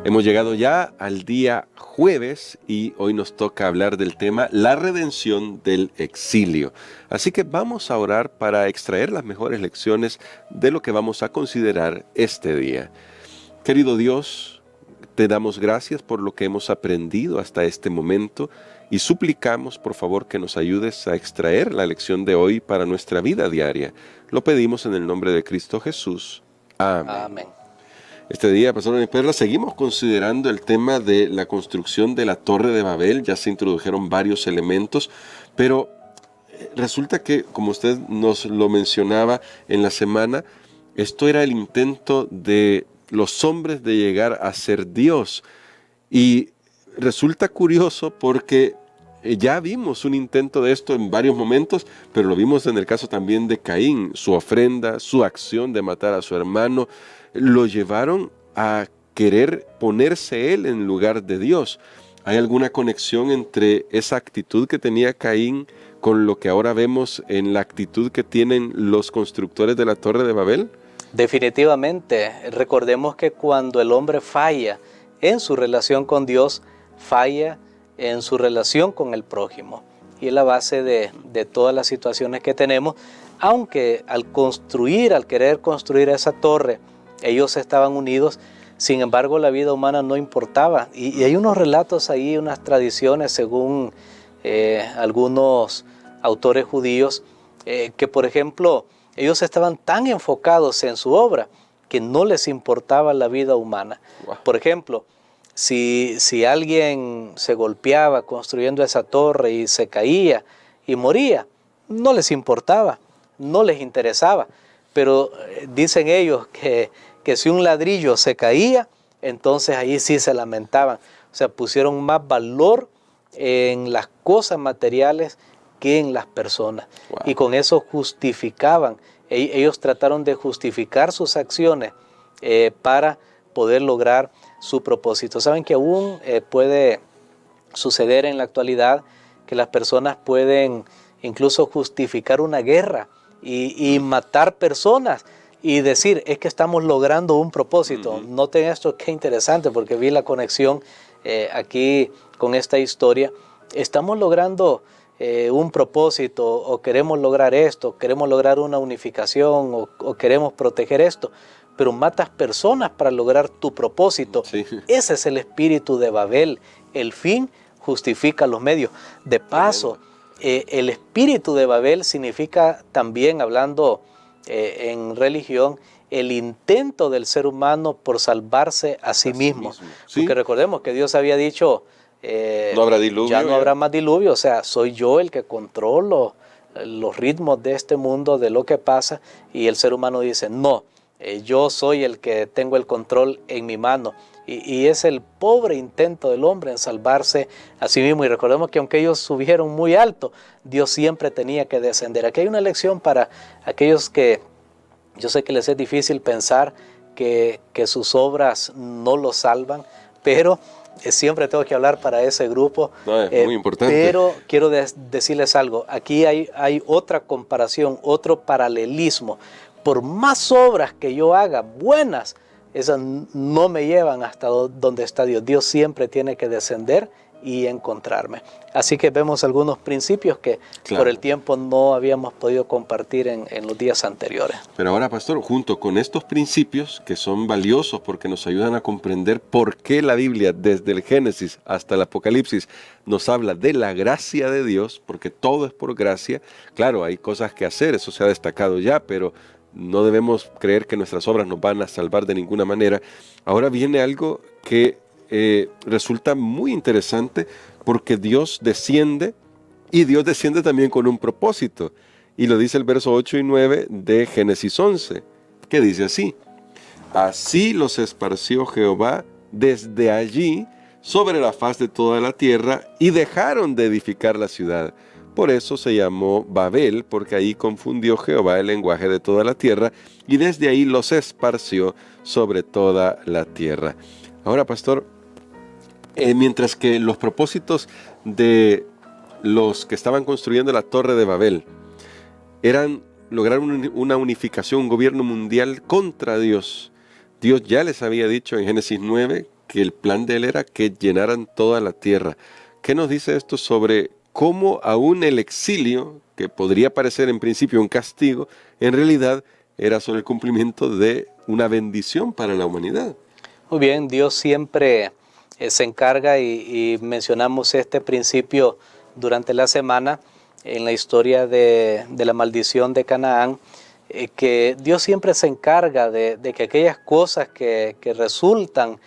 Hemos llegado ya al día jueves y hoy nos toca hablar del tema la redención del exilio. Así que vamos a orar para extraer las mejores lecciones de lo que vamos a considerar este día. Querido Dios, te damos gracias por lo que hemos aprendido hasta este momento y suplicamos por favor que nos ayudes a extraer la lección de hoy para nuestra vida diaria. Lo pedimos en el nombre de Cristo Jesús. Amén. Amén. Este día, Pastor Dani Perla, seguimos considerando el tema de la construcción de la Torre de Babel. Ya se introdujeron varios elementos, pero resulta que, como usted nos lo mencionaba en la semana, esto era el intento de los hombres de llegar a ser Dios. Y resulta curioso porque ya vimos un intento de esto en varios momentos, pero lo vimos en el caso también de Caín. Su ofrenda, su acción de matar a su hermano, lo llevaron a querer ponerse él en lugar de Dios. ¿Hay alguna conexión entre esa actitud que tenía Caín con lo que ahora vemos en la actitud que tienen los constructores de la Torre de Babel? Definitivamente. Recordemos que cuando el hombre falla en su relación con Dios, falla en su relación con el prójimo. Y es la base de todas las situaciones que tenemos, aunque al querer construir esa torre, ellos estaban unidos. Sin embargo, la vida humana no importaba. Y hay unos relatos ahí, unas tradiciones, según algunos autores judíos, que por ejemplo, ellos estaban tan enfocados en su obra que no les importaba la vida humana. Wow. Por ejemplo, si alguien se golpeaba construyendo esa torre y se caía y moría, no les importaba, no les interesaba. Pero dicen ellos que si un ladrillo se caía, entonces ahí sí se lamentaban. O sea, pusieron más valor en las cosas materiales que en las personas. Wow. Y con eso justificaban. Ellos trataron de justificar sus acciones para poder lograr su propósito. Saben que aún puede suceder en la actualidad que las personas pueden incluso justificar una guerra y matar personas y decir, es que estamos logrando un propósito. Noten esto, qué interesante, porque vi la conexión aquí con esta historia. Estamos logrando un propósito, o queremos lograr esto, queremos lograr una unificación, o queremos proteger esto, pero matas personas para lograr tu propósito. Sí. Ese es el espíritu de Babel. El fin justifica los medios. De paso, el espíritu de Babel significa también, hablando en religión, el intento del ser humano por salvarse a sí mismo. ¿Sí? Porque recordemos que Dios había dicho, no habrá diluvio, ya no habrá más diluvio, o sea, soy yo el que controlo los ritmos de este mundo, de lo que pasa, y el ser humano dice, no, yo soy el que tengo el control en mi mano. Y es el pobre intento del hombre en salvarse a sí mismo. Y recordemos que aunque ellos subieron muy alto, Dios siempre tenía que descender. Aquí hay una lección para aquellos que, yo sé que les es difícil pensar que sus obras no los salvan, pero siempre tengo que hablar para ese grupo. No, es muy importante. Pero quiero decirles algo. Aquí hay otra comparación, otro paralelismo. Por más obras que yo haga, buenas, esas no me llevan hasta donde está Dios. Dios siempre tiene que descender y encontrarme. Así que vemos algunos principios que por el tiempo no habíamos podido compartir en los días anteriores. Pero ahora, pastor, junto con estos principios que son valiosos porque nos ayudan a comprender por qué la Biblia, desde el Génesis hasta el Apocalipsis, nos habla de la gracia de Dios, porque todo es por gracia. Claro, hay cosas que hacer, eso se ha destacado ya, pero no debemos creer que nuestras obras nos van a salvar de ninguna manera. Ahora viene algo que resulta muy interesante, porque Dios desciende, y Dios desciende también con un propósito. Y lo dice el verso 8 y 9 de Génesis 11, que dice así: así los esparció Jehová desde allí sobre la faz de toda la tierra, y dejaron de edificar la ciudad. Por eso se llamó Babel, porque ahí confundió Jehová el lenguaje de toda la tierra, y desde ahí los esparció sobre toda la tierra. Ahora, pastor, mientras que los propósitos de los que estaban construyendo la Torre de Babel eran lograr una unificación, un gobierno mundial contra Dios, Dios ya les había dicho en Génesis 9 que el plan de él era que llenaran toda la tierra. ¿Qué nos dice esto sobre cómo aún el exilio, que podría parecer en principio un castigo, en realidad era solo el cumplimiento de una bendición para la humanidad? Muy bien, Dios siempre se encarga y mencionamos este principio durante la semana en la historia de la maldición de Canaán, que Dios siempre se encarga de que aquellas cosas que resultan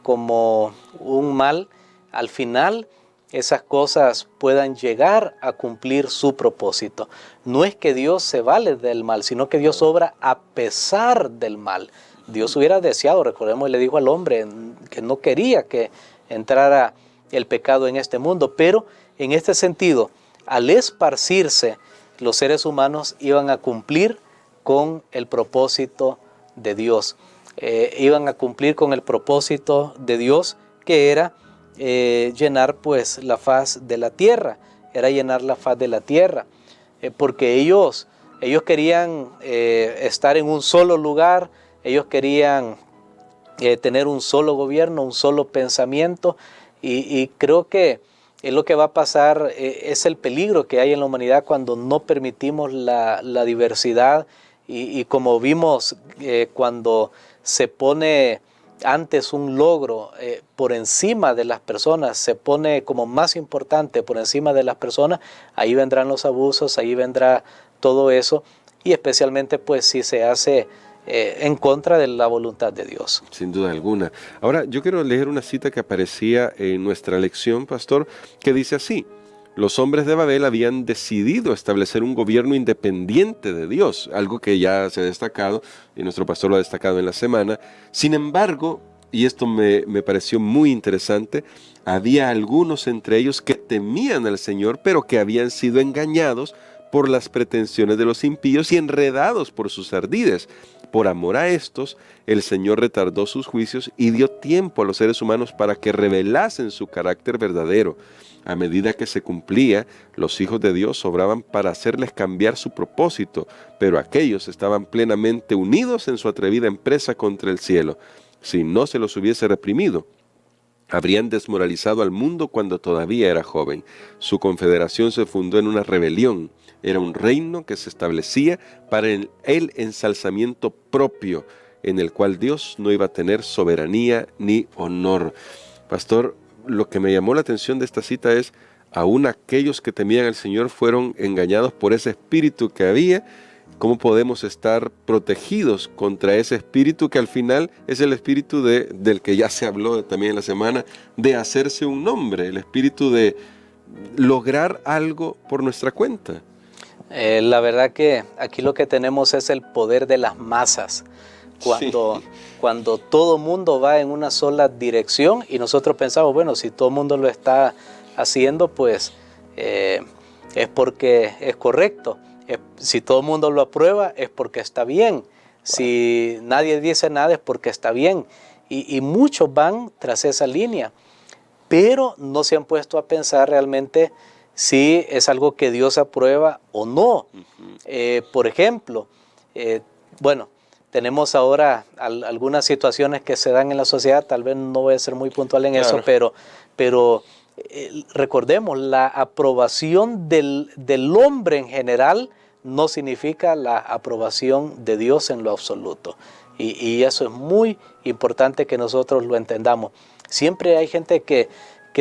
como un mal, al final esas cosas puedan llegar a cumplir su propósito. No es que Dios se vale del mal, sino que Dios obra a pesar del mal. Dios hubiera deseado, recordemos, le dijo al hombre que no quería que entrara el pecado en este mundo, pero en este sentido, al esparcirse, los seres humanos iban a cumplir con el propósito de Dios. Iban a cumplir con el propósito de Dios, que era llenar pues la faz de la tierra, porque ellos querían estar en un solo lugar, ellos querían tener un solo gobierno, un solo pensamiento, y creo que lo que va a pasar es el peligro que hay en la humanidad cuando no permitimos la diversidad, y como vimos cuando se pone antes un logro por encima de las personas, se pone como más importante por encima de las personas, ahí vendrán los abusos, ahí vendrá todo eso, y especialmente pues si se hace en contra de la voluntad de Dios. Sin duda alguna. Ahora, yo quiero leer una cita que aparecía en nuestra lección, pastor, que dice así: los hombres de Babel habían decidido establecer un gobierno independiente de Dios, algo que ya se ha destacado, y nuestro pastor lo ha destacado en la semana. Sin embargo, y esto me pareció muy interesante, había algunos entre ellos que temían al Señor, pero que habían sido engañados por las pretensiones de los impíos y enredados por sus ardides. Por amor a estos, el Señor retardó sus juicios y dio tiempo a los seres humanos para que revelasen su carácter verdadero. A medida que se cumplía, los hijos de Dios obraban para hacerles cambiar su propósito, pero aquellos estaban plenamente unidos en su atrevida empresa contra el cielo. Si no se los hubiese reprimido, habrían desmoralizado al mundo cuando todavía era joven. Su confederación se fundó en una rebelión. Era un reino que se establecía para el ensalzamiento propio, en el cual Dios no iba a tener soberanía ni honor. Pastor, lo que me llamó la atención de esta cita es: aún aquellos que temían al Señor fueron engañados por ese espíritu que había. ¿Cómo podemos estar protegidos contra ese espíritu que al final es el espíritu del que ya se habló también en la semana, de hacerse un nombre, el espíritu de lograr algo por nuestra cuenta? La verdad que aquí lo que tenemos es el poder de las masas. Cuando todo mundo va en una sola dirección y nosotros pensamos, bueno, si todo el mundo lo está haciendo, pues es porque es correcto. Si todo el mundo lo aprueba, es porque está bien. Si nadie dice nada, es porque está bien. Y muchos van tras esa línea, pero no se han puesto a pensar realmente si es algo que Dios aprueba o no. Por ejemplo, tenemos ahora algunas situaciones que se dan en la sociedad, tal vez no voy a ser muy puntual en eso, pero recordemos, la aprobación del hombre en general no significa la aprobación de Dios en lo absoluto. Y eso es muy importante que nosotros lo entendamos. Siempre hay gente que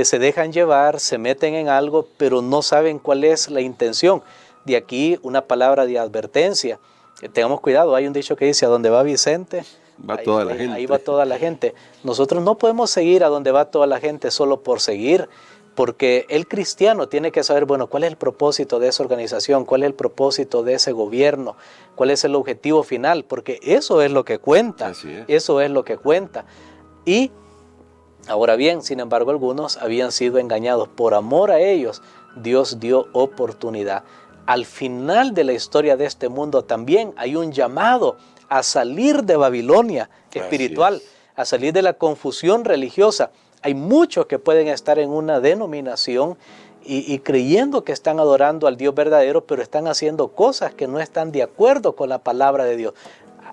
se dejan llevar, se meten en algo, pero no saben cuál es la intención. De aquí una palabra de advertencia. Tengamos cuidado, hay un dicho que dice: a donde va Vicente, va toda la gente. Ahí va toda la gente. Nosotros no podemos seguir a donde va toda la gente solo por seguir, porque el cristiano tiene que saber, bueno, cuál es el propósito de esa organización, cuál es el propósito de ese gobierno, cuál es el objetivo final, porque eso es lo que cuenta. Así es. Eso es lo que cuenta. Y ahora bien, sin embargo, algunos habían sido engañados. Por amor a ellos, Dios dio oportunidad. Al final de la historia de este mundo también hay un llamado a salir de Babilonia espiritual, a salir de la confusión religiosa. Hay muchos que pueden estar en una denominación y creyendo que están adorando al Dios verdadero, pero están haciendo cosas que no están de acuerdo con la palabra de Dios.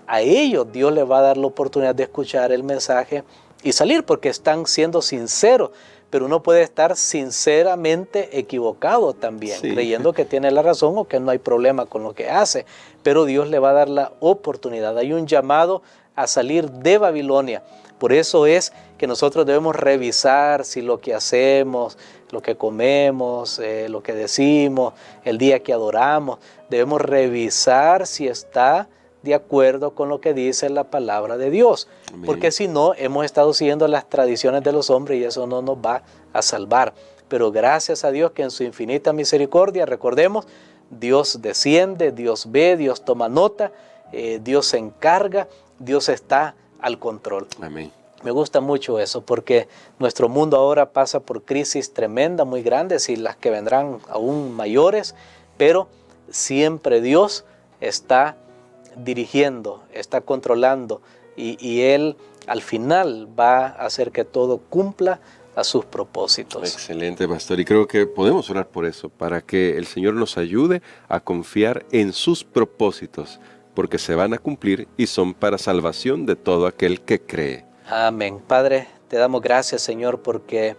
A ellos Dios les va a dar la oportunidad de escuchar el mensaje y salir porque están siendo sinceros. Pero uno puede estar sinceramente equivocado también, Sí. creyendo que tiene la razón o que no hay problema con lo que hace. Pero Dios le va a dar la oportunidad. Hay un llamado a salir de Babilonia. Por eso es que nosotros debemos revisar si lo que hacemos, lo que comemos, lo que decimos, el día que adoramos, debemos revisar si está de acuerdo con lo que dice la palabra de Dios. Amén. Porque si no, hemos estado siguiendo las tradiciones de los hombres y eso no nos va a salvar. Pero gracias a Dios que en su infinita misericordia, recordemos, Dios desciende, Dios ve, Dios toma nota, Dios se encarga, Dios está al control. Amén. Me gusta mucho eso porque nuestro mundo ahora pasa por crisis tremendas, muy grandes y las que vendrán aún mayores, pero siempre Dios está dirigiendo, está controlando y Él al final va a hacer que todo cumpla a sus propósitos. Excelente, pastor. Y creo que podemos orar por eso, para que el Señor nos ayude a confiar en sus propósitos, porque se van a cumplir y son para salvación de todo aquel que cree. Amén. Padre, te damos gracias, Señor, porque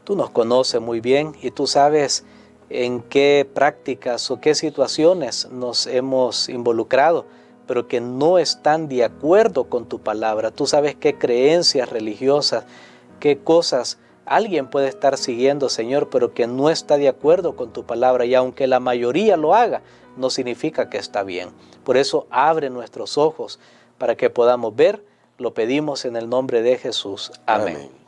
tú nos conoces muy bien y tú sabes en qué prácticas o qué situaciones nos hemos involucrado, pero que no están de acuerdo con tu palabra. Tú sabes qué creencias religiosas, qué cosas alguien puede estar siguiendo, Señor, pero que no está de acuerdo con tu palabra. Y aunque la mayoría lo haga, no significa que está bien. Por eso abre nuestros ojos para que podamos ver. Lo pedimos en el nombre de Jesús. Amén. Amén.